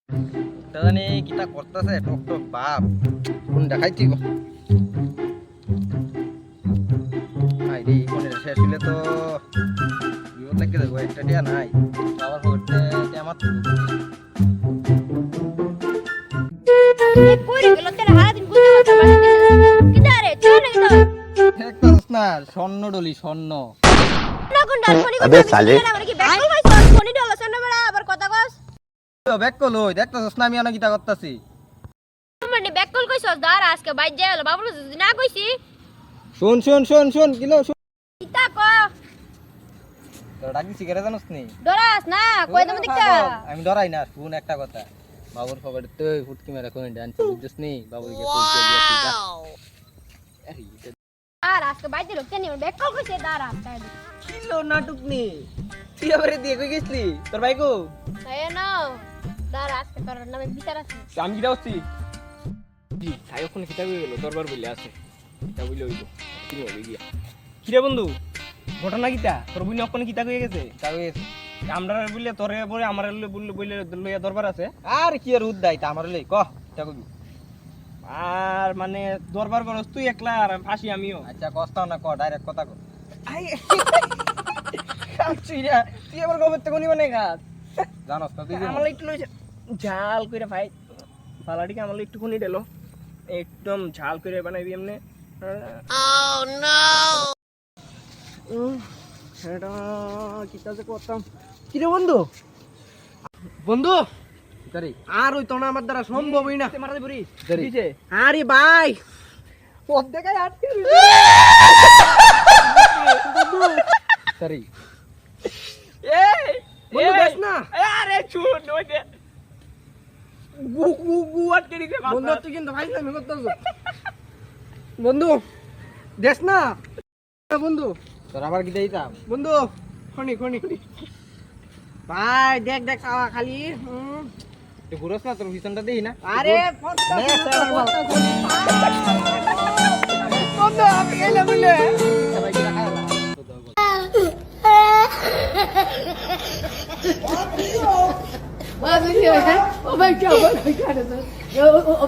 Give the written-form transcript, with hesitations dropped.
জানি কিটা করতেছে টক টক বাপ কোন দেখাইছি গো আই রে কোনে শেষ হইলে তো বিপদ লাগে দেখো একটা টিয়া নাই আবার পকেটে টিয়া মাত্র কইরে গেল তোর হারাদিন গুজে কথা বাড়িতে কিদারে চলে গেল একটা না স্বর্ণ ডলি স্বর্ণ না কোন ডাল ফোনি अबे साले আমরা কি ব্যাক কল কইছ ফোনি ডল সন্না বড়া আবার কথা কস ব্যাক কল হই দেখতাছস না আমি অনেক কিটা করতাছি মানে ব্যাক কল কইছ দাঁড় আজকে বাইর যাই হলো বাবুল যদি না কইছি শুন শুন শুন শুন কিলো শুন কিতা ক তোর ডাকি সিগারেট জানোস নি ডরাস না কই তুমি দেখতা আমি ডরাই না শুন একটা কথা বাবুর খবরে তো ফুটকি মেরা কোন ডান্স বুঝছস নি বাবুকে কইতে দিয়েছি যা আর আজকে বাইর দিল কেন ব্যাক কল কইছে দাঁড়া তাই কিলো নাটক নি তুই আমারে দিয়ে কই গেছলি তোর ভাই কো তাই না দাঁড়া আজকে তোর নামে বিচার আছে আমি কিটা হচ্ছি জি তাই ওখানে কিতা হয়ে গেল দরবার বলে আছে কিতা বলে হইল কি হবে গিয়া কিরে বন্ধু ঘটনা কিতা তোর বুনি ওখানে কিতা হয়ে গেছে তা হয়ে গেছে আমরা বললে তোরে পরে আমার বললে বললে লইয়া দরবার আছে আর কি আর উদ্দাই তা আমার লই ক তা কবি আর মানে দরবার করস তুই একলা আর ফাঁসি আমিও আচ্ছা কষ্ট না ক ডাইরেক্ট কথা ক আই কাচ্চিরা তুই আবার কবে থেকে কোনি মানে গাছ জানোস না তুই আমার একটু লইছে ঝাল কইরা ভাই ফালাটিকে আমার একটু খুনি দিলো একদম ঝাল করে বানাইবি এমনি Oh no! এটা কি কাজে করতাম কি রে বন্ধু বন্ধু আর ওই তো না আমার দ্বারা সম্ভবই না মারা দেবরি দিছে আরে ভাই পথ দেখায় আটকে বন্ধু সরি এই বন্ধু দেখ না আরে শুন ওই দে গু আটকে দিছে বন্ধু তুই কিন্তু ভাই না আমি করতাম বন্ধু দেখ না বন্ধু তোর আবার কি দিতাম বন্ধু খনি খনি ভাই দেখ দেখ খালি তুই ঘুরস না তোর পিছনটা দেখি না আরে বন্ধু আমি গেলে বলে সবাই কি রাখা Oh my god! Oh my god!